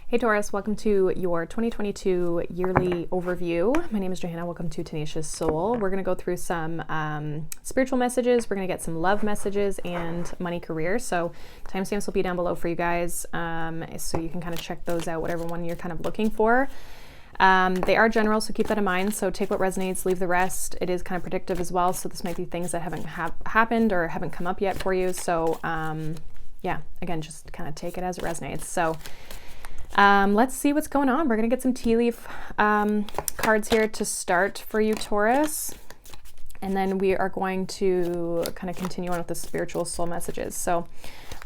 Hey Taurus, welcome to your 2022 yearly overview. My name is Johanna. Welcome to Tenacious Soul. We're going to go through some spiritual messages. We're going to get some love messages and money career. So timestamps will be down below for you guys, so you can kind of check those out, whatever one you're kind of looking for. They are general, so keep that in mind. So take what resonates, leave the rest. It is kind of predictive as well. So this might be things that haven't happened or haven't come up yet for you. So yeah, again, just kind of take it as it resonates. So let's see what's going on. We're going to get some tea leaf cards here to start for you, Taurus. And then we are going to kind of continue on with the spiritual soul messages. So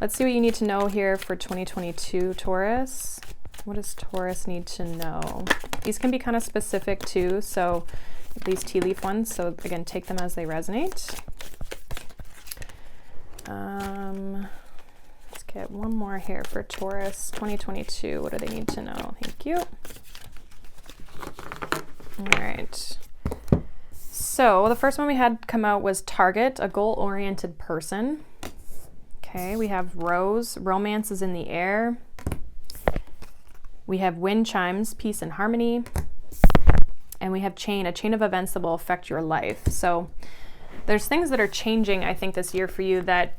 let's see what you need to know here for 2022, Taurus. What does Taurus need to know? These can be kind of specific too. So these tea leaf ones. So again, take them as they resonate. Get one more here for Taurus 2022. What do they need to know? Thank you. All right. So the first one we had come out was target, a goal-oriented person. Okay, we have rose, romance is in the air. We have wind chimes, peace and harmony. And we have chain, a chain of events that will affect your life. So there's things that are changing, I think, this year for you that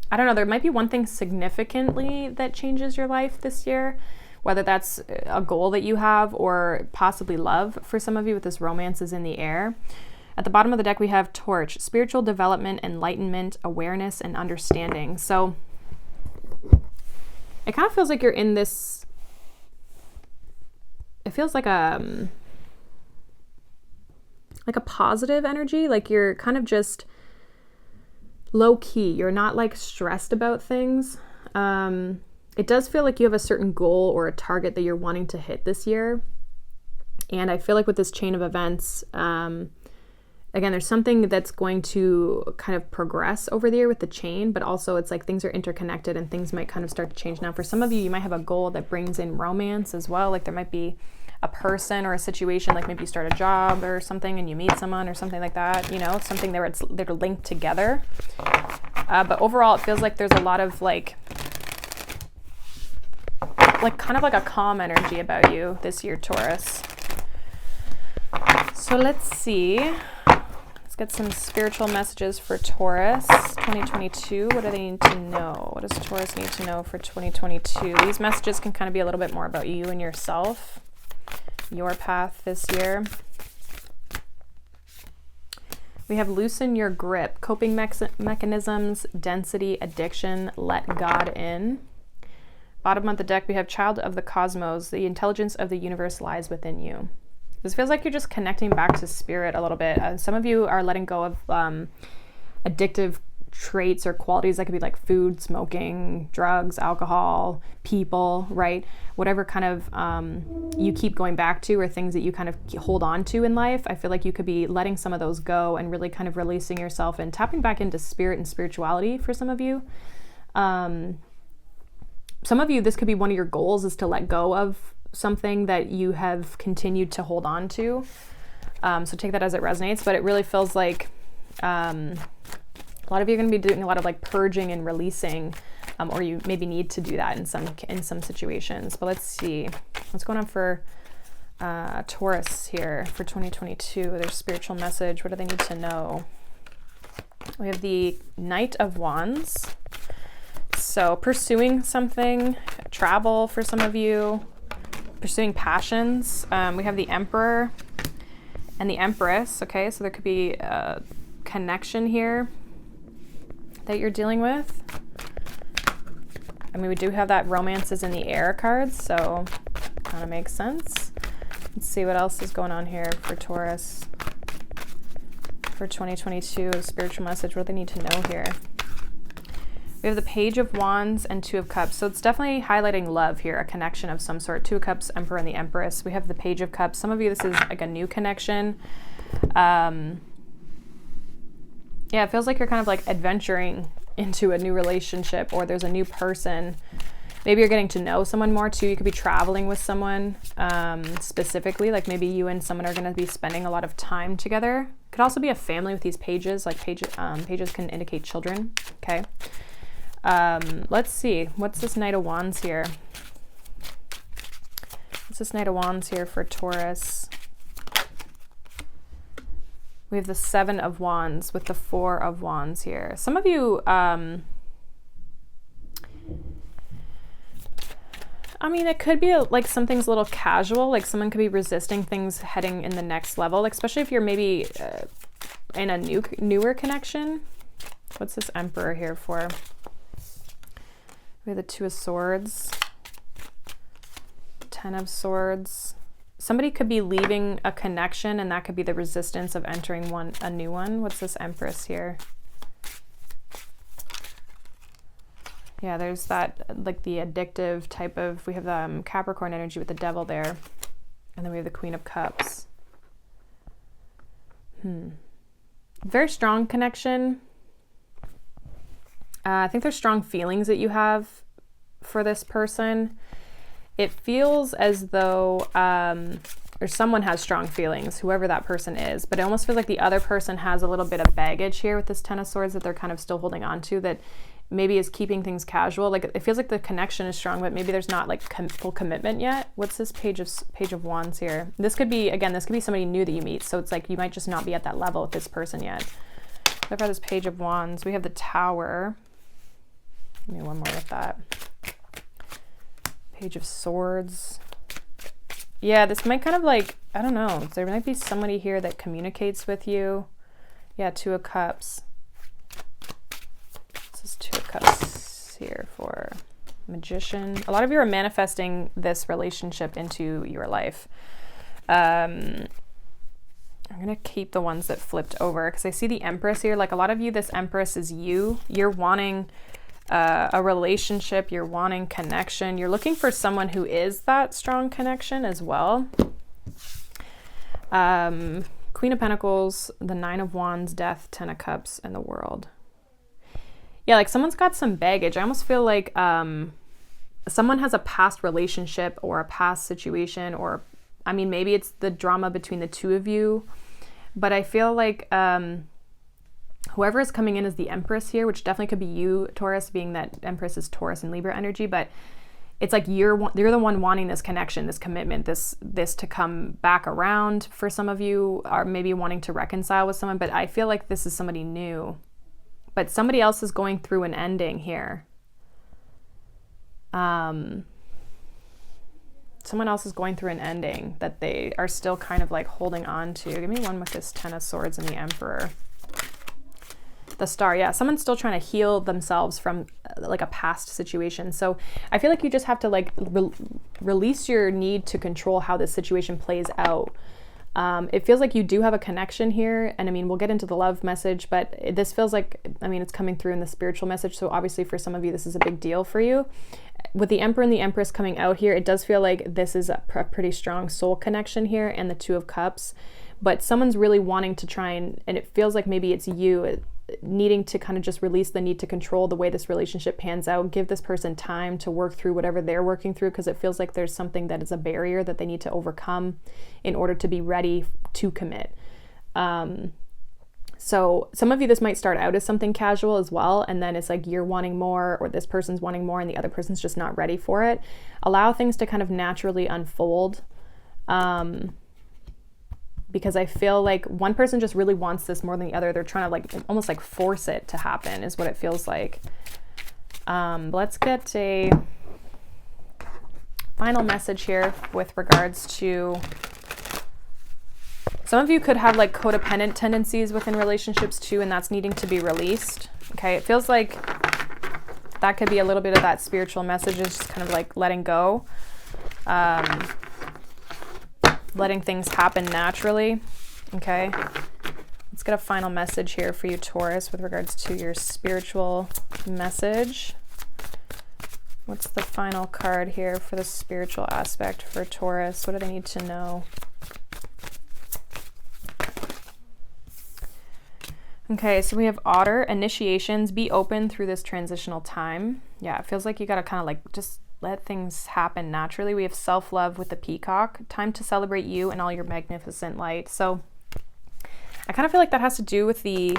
I don't know, there might be one thing significantly that changes your life this year, whether that's a goal that you have or possibly love for some of you with this romance is in the air. At the bottom of the deck, we have torch, spiritual development, enlightenment, awareness, and understanding. So it kind of feels like you're in this, it feels like a positive energy, like you're kind of just low key. You're not like stressed about things. It does feel like you have a certain goal or a target that you're wanting to hit this year. And I feel like with this chain of events, again, there's something that's going to kind of progress over the year with the chain, but also it's like things are interconnected and things might kind of start to change. Now, for some of you, you might have a goal that brings in romance as well. Like there might be a person or a situation, like maybe you start a job or something and you meet someone or something like that, you know, something they're linked together. But overall, it feels like there's a lot of like kind of like a calm energy about you this year, Taurus. So let's see. Let's get some spiritual messages for Taurus 2022. What do they need to know? What does Taurus need to know for 2022? These messages can kind of be a little bit more about you and yourself, your path this year. We have loosen your grip, coping mechanisms, density, addiction, let God in. Bottom of the deck, we have child of the cosmos, the intelligence of the universe lies within you. This feels like you're just connecting back to spirit a little bit. Some of you are letting go of addictive traits or qualities that could be like food, smoking, drugs, alcohol, people, right? Whatever kind of you keep going back to or things that you kind of hold on to in life. I feel like you could be letting some of those go and really kind of releasing yourself and tapping back into spirit and spirituality for some of you. Some of you, this could be one of your goals is to let go of something that you have continued to hold on to. So take that as it resonates, but it really feels like a lot of you are going to be doing a lot of like purging and releasing, or you maybe need to do that in some situations. But let's see what's going on for Taurus here for 2022. Their spiritual message. What do they need to know? We have the Knight of Wands. So pursuing something, travel for some of you, pursuing passions. We have the Emperor and the Empress. Okay, so there could be a connection here that you're dealing with. I mean, we do have that romance is in the air card, so kind of makes sense. Let's see what else is going on here for Taurus for 2022. Spiritual message, what do they need to know here? We have the Page of Wands and Two of Cups. So it's definitely highlighting love here, a connection of some sort. Two of Cups, Emperor and the Empress. We have the Page of Cups. Some of you, this is like a new connection. Yeah, it feels like you're kind of like adventuring into a new relationship, or there's a new person. Maybe you're getting to know someone more too. You could be traveling with someone specifically, like maybe you and someone are going to be spending a lot of time together. Could also be a family with these pages, like pages can indicate children. Okay. Let's see. What's this Knight of Wands here? What's this Knight of Wands here for Taurus? We have the Seven of Wands with the Four of Wands here. Some of you, I mean, it could be like something's a little casual, like someone could be resisting things heading in the next level, like especially if you're maybe in a newer connection. What's this Emperor here for? We have the Two of Swords, Ten of Swords. Somebody could be leaving a connection, and that could be the resistance of entering a new one. What's this Empress here? Yeah, there's that, like the addictive type of, we have the Capricorn energy with the Devil there. And then we have the Queen of Cups. Very strong connection. I think there's strong feelings that you have for this person. It feels as though, or someone has strong feelings, whoever that person is, but it almost feels like the other person has a little bit of baggage here with this Ten of Swords that they're kind of still holding on to, that maybe is keeping things casual. Like it feels like the connection is strong, but maybe there's not like full commitment yet. What's this Page of Wands here? This could be, again, this could be somebody new that you meet. So it's like you might just not be at that level with this person yet. What about this Page of Wands? We have the Tower. Give me one more with that. Page of Swords. Yeah, this might kind of like, I don't know. There might be somebody here that communicates with you. Yeah, Two of Cups. This is Two of Cups here for Magician. A lot of you are manifesting this relationship into your life. I'm going to keep the ones that flipped over because I see the Empress here. Like a lot of you, this Empress is you. You're wanting a relationship, you're wanting connection, you're looking for someone who is that strong connection as well. Queen of Pentacles, the Nine of Wands, Death, Ten of Cups, and the World. Yeah, like someone's got some baggage. I almost feel like someone has a past relationship or a past situation, or I mean maybe it's the drama between the two of you, but I feel like whoever is coming in as the Empress here, which definitely could be you, Taurus, being that Empress is Taurus and Libra energy, but it's like you're the one wanting this connection, this commitment, this to come back around. For some of you are maybe wanting to reconcile with someone, but I feel like this is somebody new. But somebody else is going through an ending here. Someone else is going through an ending that they are still kind of like holding on to. Give me one with this Ten of Swords and the Emperor. The Star, yeah, someone's still trying to heal themselves from like a past situation. So I feel like you just have to like release your need to control how this situation plays out. It feels like you do have a connection here, and I mean we'll get into the love message, but this feels like, I mean, it's coming through in the spiritual message, so obviously for some of you this is a big deal for you. With the Emperor and the Empress coming out here, it does feel like this is a pretty strong soul connection here, and the Two of Cups, but someone's really wanting to try and it feels like maybe it's you needing to kind of just release the need to control the way this relationship pans out, give this person time to work through whatever they're working through, because it feels like there's something that is a barrier that they need to overcome in order to be ready to commit. So some of you, this might start out as something casual as well, and then it's like you're wanting more, or this person's wanting more, and the other person's just not ready for it. Allow things to kind of naturally unfold. Because I feel like one person just really wants this more than the other. They're trying to like almost like force it to happen is what it feels like. Let's get a final message here with regards to, some of you could have like codependent tendencies within relationships too, and that's needing to be released. Okay, it feels like that could be a little bit of that spiritual message, is just kind of like letting go. Letting things happen naturally. Okay, let's get a final message here for you, Taurus, with regards to your spiritual message. What's the final card here for the spiritual aspect for Taurus? What do they need to know? Okay, so we have Otter, initiations, be open through this transitional time. Yeah, it feels like you gotta kind of like just let things happen naturally. We have self-love with the Peacock, time to celebrate you and all your magnificent light. So I kind of feel like that has to do with the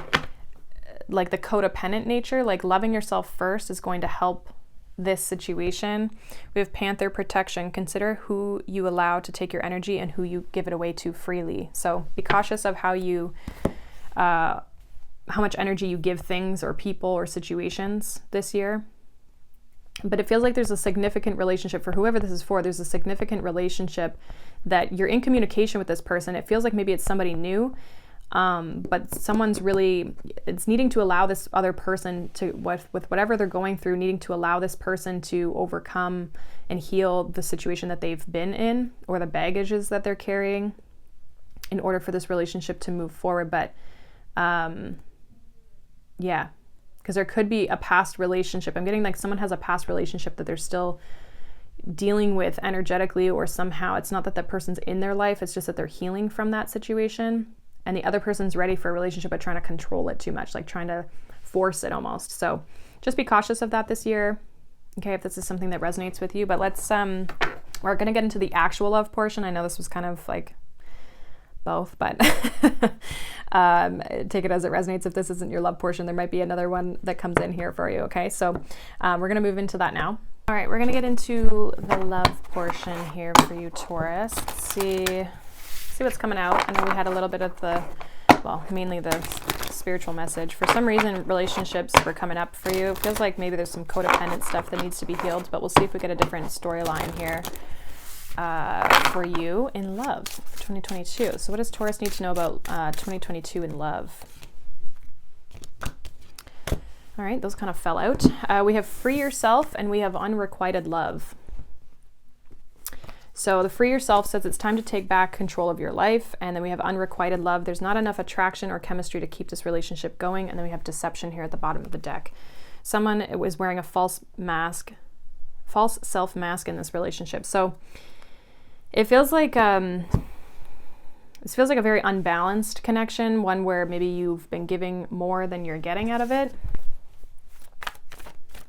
like the codependent nature, like loving yourself first is going to help this situation. We have Panther protection. Consider who you allow to take your energy and who you give it away to freely. So be cautious of how much energy you give things or people or situations this year. But it feels like there's a significant relationship for whoever this is for. There's a significant relationship that you're in communication with this person. It feels like maybe it's somebody new, but someone's really, it's needing to allow this other person to, with whatever they're going through, needing to allow this person to overcome and heal the situation that they've been in or the baggages that they're carrying in order for this relationship to move forward. But yeah, because there could be a past relationship. I'm getting like someone has a past relationship that they're still dealing with energetically, or somehow it's not that that person's in their life, it's just that they're healing from that situation. And the other person's ready for a relationship, but trying to control it too much, like trying to force it almost. So just be cautious of that this year, okay, if this is something that resonates with you. But let's, we're going to get into the actual love portion. I know this was kind of like both, but take it as it resonates. If this isn't your love portion, there might be another one that comes in here for you, okay? So we're going to move into that now. All right, we're going to get into the love portion here for you, Taurus. Let's see what's coming out. I know we had a little bit of the, well, mainly the spiritual message. For some reason, relationships were coming up for you. It feels like maybe there's some codependent stuff that needs to be healed, but we'll see if we get a different storyline here for you in love for 2022. So what does Taurus need to know about 2022 in love? All right, those kind of fell out. We have free yourself and we have unrequited love. So the free yourself says it's time to take back control of your life. And then we have unrequited love. There's not enough attraction or chemistry to keep this relationship going. And then we have deception here at the bottom of the deck. Someone was wearing a false self-mask in this relationship. So it feels like this feels like a very unbalanced connection, one where maybe you've been giving more than you're getting out of it.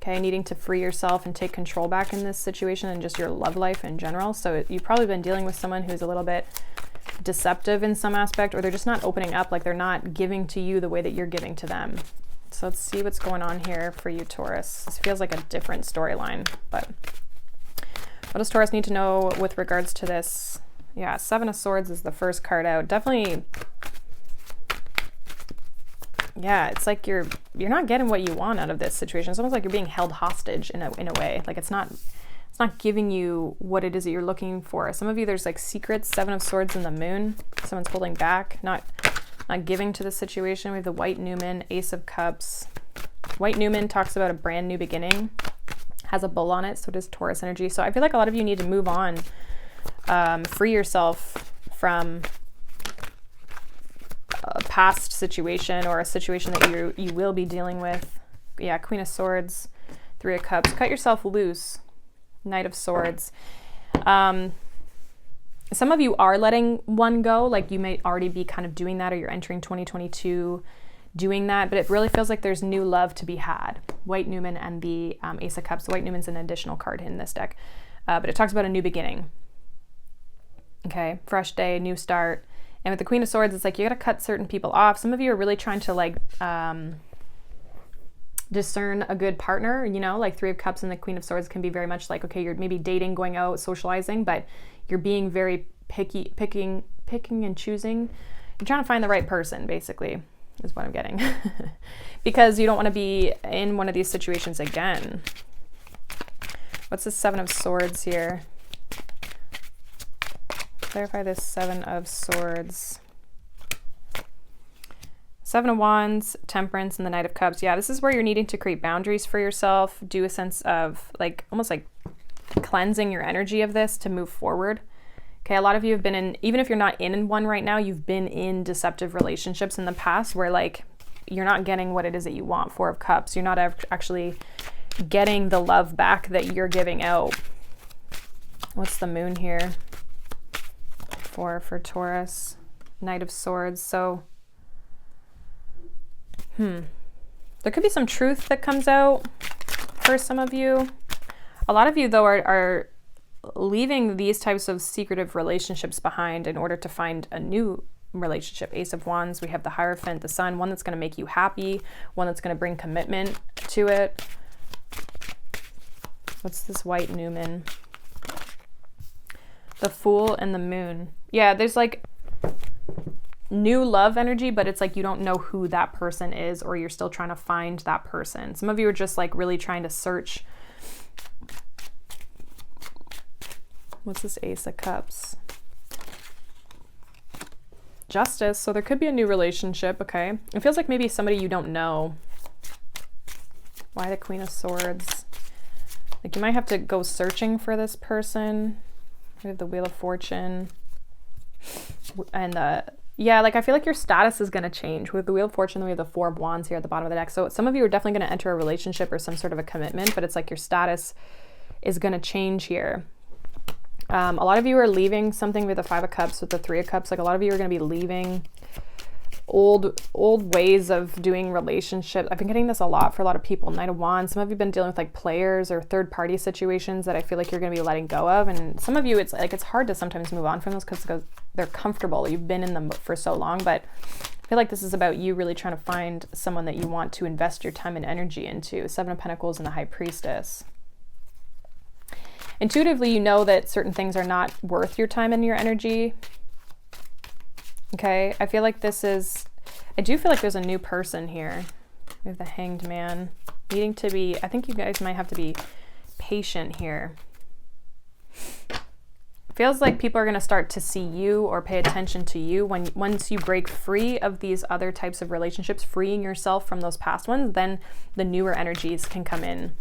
Okay, needing to free yourself and take control back in this situation and just your love life in general. So you've probably been dealing with someone who's a little bit deceptive in some aspect, or they're just not opening up, like they're not giving to you the way that you're giving to them. So let's see what's going on here for you, Taurus. This feels like a different storyline, but what does Taurus need to know with regards to this? Yeah, Seven of Swords is the first card out. Definitely, yeah, it's like you're not getting what you want out of this situation. It's almost like you're being held hostage in a way. Like it's not giving you what it is that you're looking for. Some of you, there's like secrets. Seven of Swords in the Moon. Someone's holding back, not giving to the situation. We have the White Newman, Ace of Cups. White Newman talks about a brand new beginning. Has a bull on it, so does Taurus energy. So I feel like a lot of you need to move on, free yourself from a past situation or a situation that you will be dealing with. Yeah, Queen of Swords, Three of Cups. Cut yourself loose. Knight of Swords. Some of you are letting one go, like you may already be kind of doing that, or you're entering 2022 doing that, but it really feels like there's new love to be had. White Newman and the Ace of Cups. The White Newman's an additional card in this deck, but it talks about a new beginning. Okay, fresh day, new start. And with the Queen of Swords, it's like you got to cut certain people off. Some of you are really trying to like discern a good partner, you know, like Three of Cups and the Queen of Swords can be very much like, okay, you're maybe dating, going out, socializing, but you're being very picking and choosing. You're trying to find the right person, basically, is what I'm getting. Because you don't want to be in one of these situations again. What's the Seven of Swords here? Clarify this Seven of Swords. Seven of Wands, Temperance, and the Knight of Cups. Yeah, this is where you're needing to create boundaries for yourself, do a sense of like, almost like cleansing your energy of this to move forward. Okay, a lot of you have been in, even if you're not in one right now, you've been in deceptive relationships in the past where like, you're not getting what it is that you want. Four of Cups. You're not actually getting the love back that you're giving out. What's the Moon here? For Taurus. Knight of Swords. So, there could be some truth that comes out for some of you. A lot of you, though, are leaving these types of secretive relationships behind in order to find a new relationship. Ace of Wands, we have the Hierophant, the Sun, one that's going to make you happy, one that's going to bring commitment to it. What's this white Newman? The Fool and the Moon. Yeah, there's like new love energy, but it's like you don't know who that person is, or you're still trying to find that person. Some of you are just like really trying to search. What's this Ace of Cups? Justice. So there could be a new relationship. Okay. It feels like maybe somebody you don't know. Why the Queen of Swords? Like you might have to go searching for this person. We have the Wheel of Fortune. And yeah, like I feel like your status is going to change. With the Wheel of Fortune, we have the Four of Wands here at the bottom of the deck. So some of you are definitely going to enter a relationship or some sort of a commitment, but it's like your status is going to change here. A lot of you are leaving something with the Five of Cups, with the Three of Cups. Like a lot of you are going to be leaving old ways of doing relationships. I've been getting this a lot for a lot of people. Knight of Wands. Some of you have been dealing with like players or third party situations that I feel like you're going to be letting go of. And some of you, it's like, it's hard to sometimes move on from those because they're comfortable. You've been in them for so long, but I feel like this is about you really trying to find someone that you want to invest your time and energy into. Seven of Pentacles and the High Priestess. Intuitively, you know that certain things are not worth your time and your energy. Okay, I feel like I do feel like there's a new person here. We have the Hanged Man. Needing to be, I think you guys might have to be patient here. Feels like people are going to start to see you or pay attention to you once you break free of these other types of relationships, freeing yourself from those past ones, then the newer energies can come in.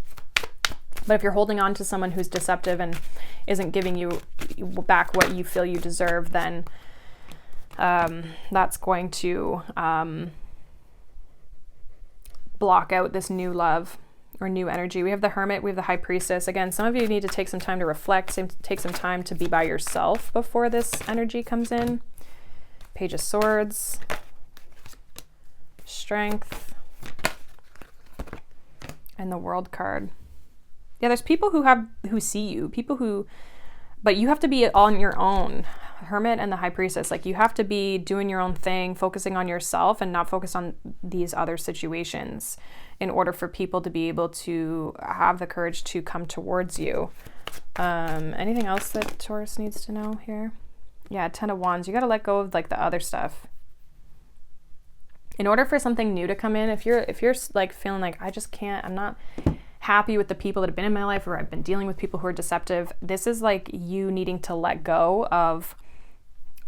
But if you're holding on to someone who's deceptive and isn't giving you back what you feel you deserve, then that's going to block out this new love or new energy. We have the Hermit, we have the High Priestess. Again, some of you need to take some time to reflect, take some time to be by yourself before this energy comes in. Page of Swords, Strength, and the World card. Yeah, there's people who see you, but you have to be on your own. Hermit and the High Priestess, like you have to be doing your own thing, focusing on yourself and not focus on these other situations in order for people to be able to have the courage to come towards you. Anything else that Taurus needs to know here? Yeah, Ten of Wands. You got to let go of like the other stuff. In order for something new to come in, if you're like feeling like I just can't, I'm not happy with the people that have been in my life, or I've been dealing with people who are deceptive, this is like you needing to let go of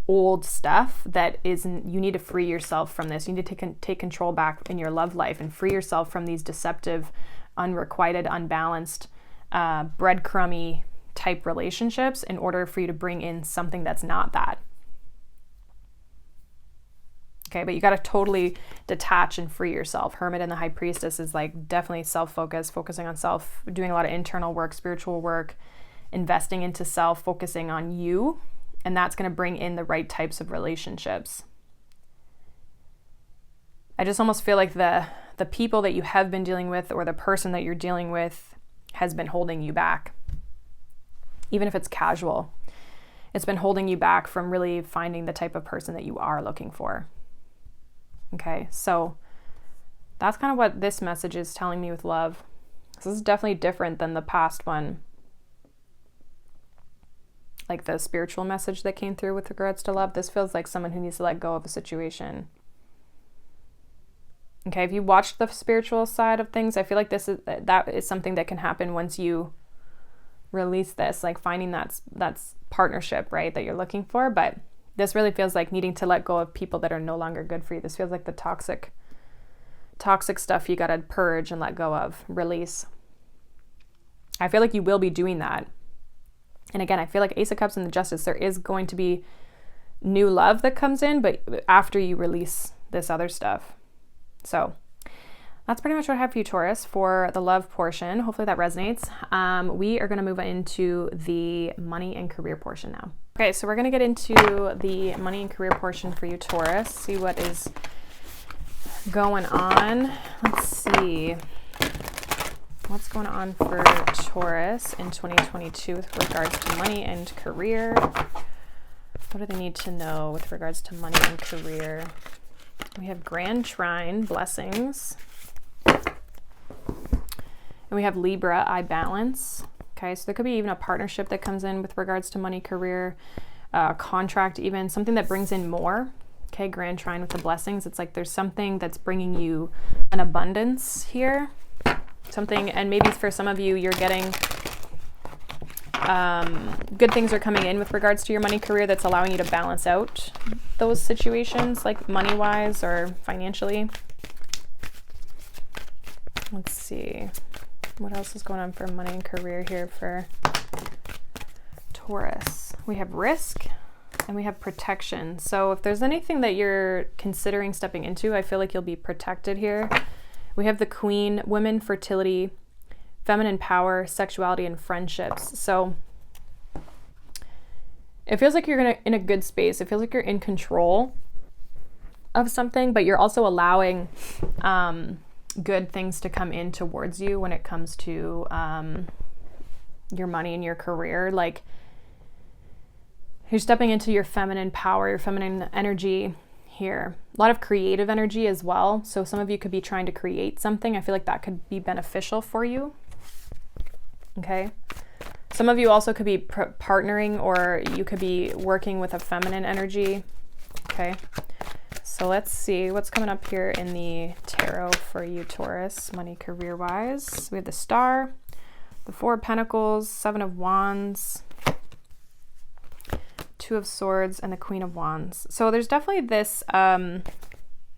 old stuff that isn't, you need to free yourself from this. You need to take control back in your love life and free yourself from these deceptive, unrequited, unbalanced, breadcrumby type relationships in order for you to bring in something that's not that. Okay, but you got to totally detach and free yourself. Hermit and the High Priestess is like definitely self-focused, focusing on self, doing a lot of internal work, spiritual work, investing into self, focusing on you. And that's going to bring in the right types of relationships. I just almost feel like the people that you have been dealing with or the person that you're dealing with has been holding you back. Even if it's casual, it's been holding you back from really finding the type of person that you are looking for. Okay, so that's kind of what this message is telling me with love. This is definitely different than the past one. Like the spiritual message that came through with regards to love. This feels like someone who needs to let go of a situation. Okay, if you watched the spiritual side of things, I feel like that is something that can happen once you release this, like finding that's partnership, right, that you're looking for. But this really feels like needing to let go of people that are no longer good for you. This feels like the toxic stuff you got to purge and let go of, release. I feel like you will be doing that. And again, I feel like Ace of Cups and the Justice, there is going to be new love that comes in, but after you release this other stuff. So that's pretty much what I have for you, Taurus, for the love portion. Hopefully that resonates. We are going to move into the money and career portion now. Okay, so we're going to get into the money and career portion for you, Taurus. See what is going on. Let's see. What's going on for Taurus in 2022 with regards to money and career? What do they need to know with regards to money and career? We have Grand Trine, blessings. And we have Libra, I balance. Okay, so there could be even a partnership that comes in with regards to money, career, contract, even something that brings in more. Okay, Grand Trine with the blessings. It's like there's something that's bringing you an abundance here. Something, and maybe for some of you, you're getting good things are coming in with regards to your money, career, that's allowing you to balance out those situations, like money-wise or financially. Let's see. What else is going on for money and career here for Taurus? We have risk and we have protection. So if there's anything that you're considering stepping into, I feel like you'll be protected here. We have the Queen, women, fertility, feminine power, sexuality, and friendships. So it feels like you're in a good space. It feels like you're in control of something, but you're also allowing good things to come in towards you when it comes to your money and your career. Like, you're stepping into your feminine power, your feminine energy here. A lot of creative energy as well. So some of you could be trying to create something. I feel like that could be beneficial for you. Okay. Some of you also could be partnering, or you could be working with a feminine energy. Okay. So let's see what's coming up here in the tarot for you, Taurus, money, career wise. We have the Star, the Four of Pentacles, Seven of Wands, Two of Swords, and the Queen of Wands. So there's definitely this, we have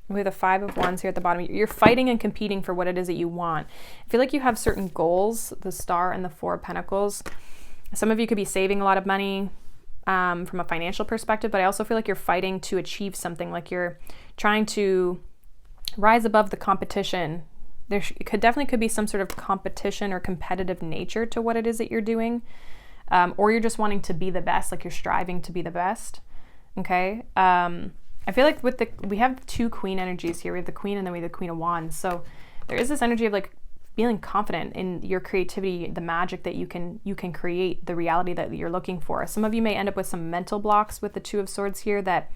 the Five of Wands here at the bottom. You're fighting and competing for what it is that you want. I feel like you have certain goals, the Star and the Four of Pentacles. Some of you could be saving a lot of money from a financial perspective, but I also feel like you're fighting to achieve something, like you're trying to rise above the competition. There could be some sort of competition or competitive nature to what it is that you're doing. Or you're just wanting to be the best, like you're striving to be the best. Okay. I feel like we have two Queen energies here. We have the Queen and then we have the Queen of Wands. So there is this energy of like feeling confident in your creativity, the magic that you can create, the reality that you're looking for. Some of you may end up with some mental blocks with the Two of Swords here, that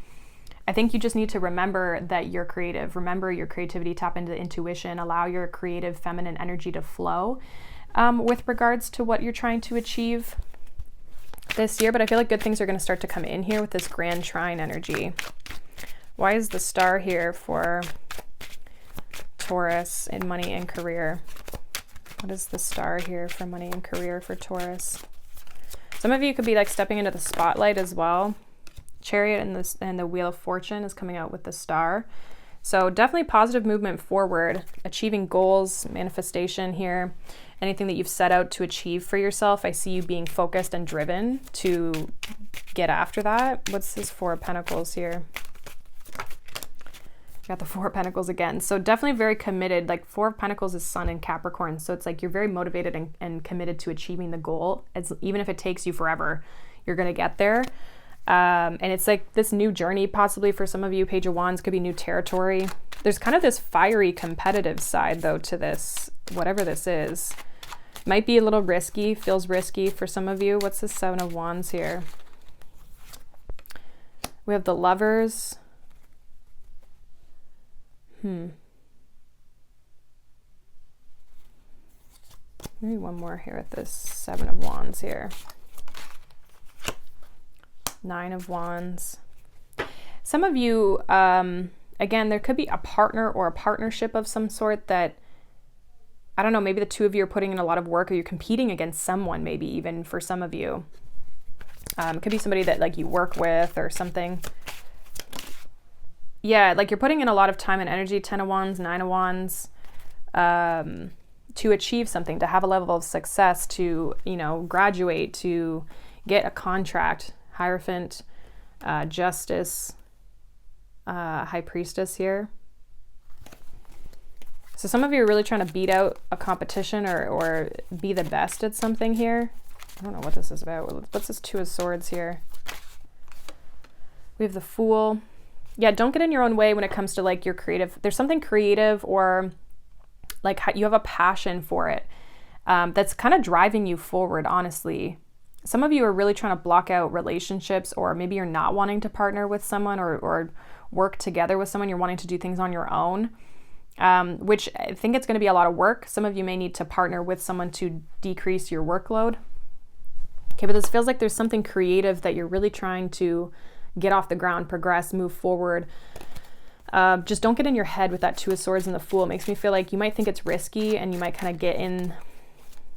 I think you just need to remember that you're creative. Remember your creativity, tap into intuition, allow your creative feminine energy to flow with regards to what you're trying to achieve this year. But I feel like good things are going to start to come in here with this Grand Trine energy. Why is the Star here for Taurus in money and career? What is the Star here for money and career for Taurus? Some of you could be like stepping into the spotlight as well. Chariot and the Wheel of Fortune is coming out with the Star. So definitely positive movement forward, achieving goals, manifestation here. Anything that you've set out to achieve for yourself, I see you being focused and driven to get after that. What's this Four of Pentacles here? Got the Four of Pentacles again. So definitely very committed. Like Four of Pentacles is Sun in Capricorn. So it's like you're very motivated and committed to achieving the goal. Even if it takes you forever, you're going to get there. And it's like this new journey, possibly for some of you. Page of Wands could be new territory. There's kind of this fiery competitive side though to this, whatever this is. Might be a little risky, feels risky for some of you. What's the Seven of Wands here? We have the Lovers. Maybe one more here with this Seven of Wands here. Nine of Wands. Some of you, again, there could be a partner or a partnership of some sort that, I don't know, maybe the two of you are putting in a lot of work, or you're competing against someone, maybe even for some of you. It could be somebody that like you work with or something. Yeah, like you're putting in a lot of time and energy, 10 of Wands, 9 of Wands, to achieve something, to have a level of success, to, graduate, to get a contract. Hierophant, Justice, High Priestess here. So some of you are really trying to beat out a competition or be the best at something here. I don't know what this is about. What's this Two of Swords here? We have the Fool. Yeah, don't get in your own way when it comes to like your creative. There's something creative or like you have a passion for it that's kind of driving you forward, honestly. Some of you are really trying to block out relationships, or maybe you're not wanting to partner with someone or work together with someone. You're wanting to do things on your own, which I think it's going to be a lot of work. Some of you may need to partner with someone to decrease your workload Okay, but this feels like there's something creative that you're really trying to get off the ground, progress, move forward. Just don't get in your head with that Two of Swords and the Fool. It makes me feel like you might think it's risky and you might kind of get in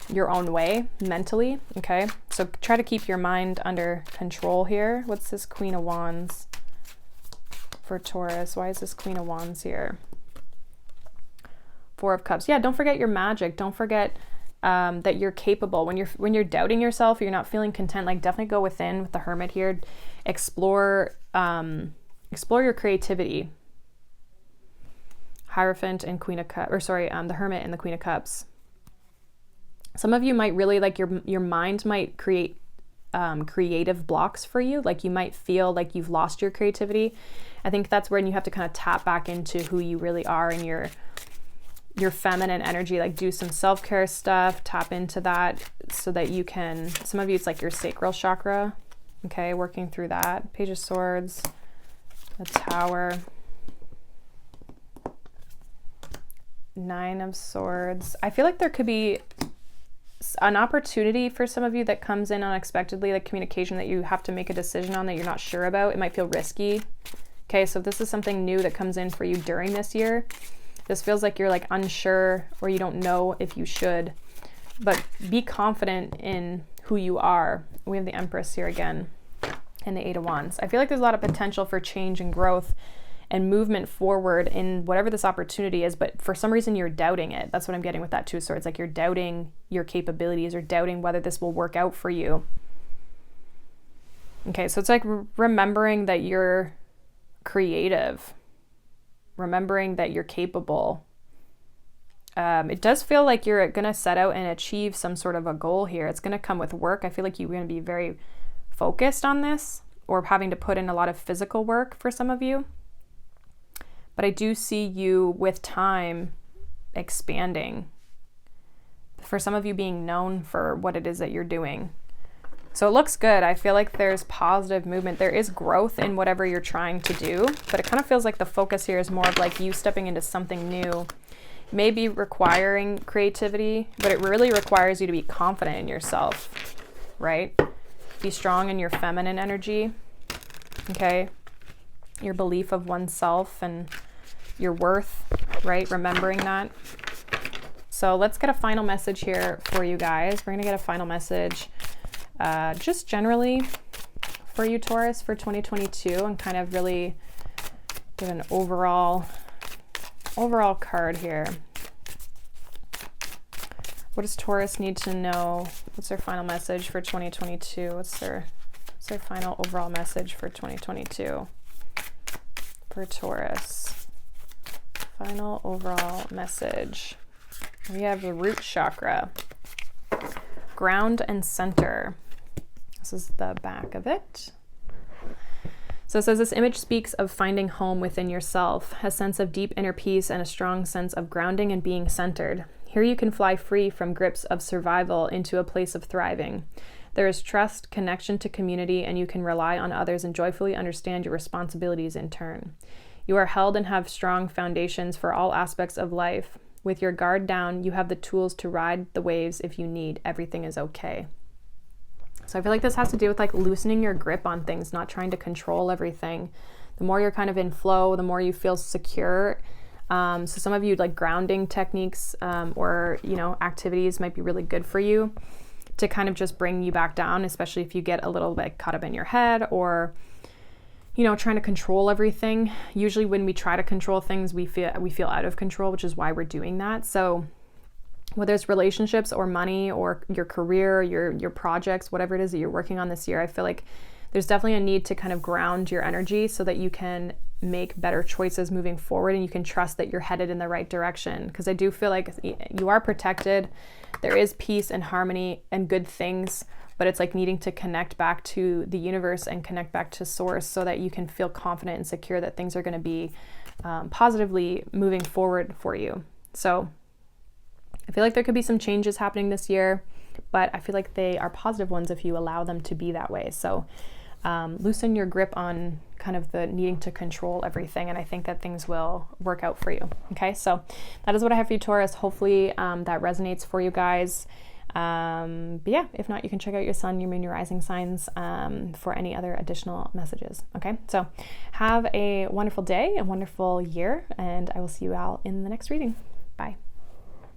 your own way mentally, okay? So try to keep your mind under control here. What's this Queen of Wands for Taurus? Why is this Queen of Wands here? Four of Cups. Yeah, don't forget your magic. Don't forget that you're capable. When you're doubting yourself, you're not feeling content, like definitely go within with the Hermit here. Explore your creativity. Hierophant and Queen of Cups, or sorry, the Hermit and the Queen of Cups. Some of you might really, like, your mind might create creative blocks for you. Like you might feel like you've lost your creativity. I think that's when you have to kind of tap back into who you really are and your feminine energy, like do some self-care stuff, tap into that so that you can, some of you, it's like your sacral chakra, okay, working through that. Page of Swords, the Tower, Nine of Swords. I feel like there could be an opportunity for some of you that comes in unexpectedly, like communication that you have to make a decision on that you're not sure about. It might feel risky. Okay, so if this is something new that comes in for you during this year, this feels like you're like unsure or you don't know if you should, but be confident in who you are. We have the Empress here again and the Eight of Wands. I feel like there's a lot of potential for change and growth and movement forward in whatever this opportunity is, but for some reason you're doubting it. That's what I'm getting with that Two of Swords. Like you're doubting your capabilities or doubting whether this will work out for you. Okay, so it's like remembering that you're creative, remembering that you're capable. It does feel like you're going to set out and achieve some sort of a goal here. It's going to come with work. I feel like you're going to be very focused on this or having to put in a lot of physical work for some of you. But I do see you with time expanding. For some of you being known for what it is that you're doing. So it looks good. I feel like there's positive movement. There is growth in whatever you're trying to do, but it kind of feels like the focus here is more of like you stepping into something new, maybe requiring creativity, but it really requires you to be confident in yourself, right? Be strong in your feminine energy, okay? Your belief of oneself and your worth, right? Remembering that. So let's get a final message here for you guys. We're going to get a final message just generally for you, Taurus, for 2022, and kind of really give an overall card here. What does Taurus need to know? What's their final message for 2022? What's their final overall message for 2022 for Taurus? Final overall message. We have the root chakra, ground and center. This is the back of it. So it says this image speaks of finding home within yourself, a sense of deep inner peace and a strong sense of grounding and being centered. Here you can fly free from grips of survival into a place of thriving. There is trust, connection to community, and you can rely on others and joyfully understand your responsibilities in turn. You are held and have strong foundations for all aspects of life. With your guard down, you have the tools to ride the waves if you need. Everything is okay. So I feel like this has to do with like loosening your grip on things, not trying to control everything. The more you're kind of in flow, the more you feel secure. So some of you, like grounding techniques or, you know, activities might be really good for you to kind of just bring you back down, especially if you get a little bit caught up in your head or, you know, trying to control everything. Usually when we try to control things, we feel out of control, which is why we're doing that. So whether it's relationships or money or your career, your projects, whatever it is that you're working on this year, I feel like there's definitely a need to kind of ground your energy so that you can make better choices moving forward and you can trust that you're headed in the right direction. Because I do feel like you are protected. There is peace and harmony and good things, but it's like needing to connect back to the universe and connect back to source so that you can feel confident and secure that things are going to be positively moving forward for you. So I feel like there could be some changes happening this year, but I feel like they are positive ones if you allow them to be that way. So loosen your grip on kind of the needing to control everything, and I think that things will work out for you. Okay, so that is what I have for you, Taurus. Hopefully that resonates for you guys. But yeah, if not, you can check out your sun, your moon, your rising signs for any other additional messages. Okay, so have a wonderful day, a wonderful year, and I will see you all in the next reading. Bye.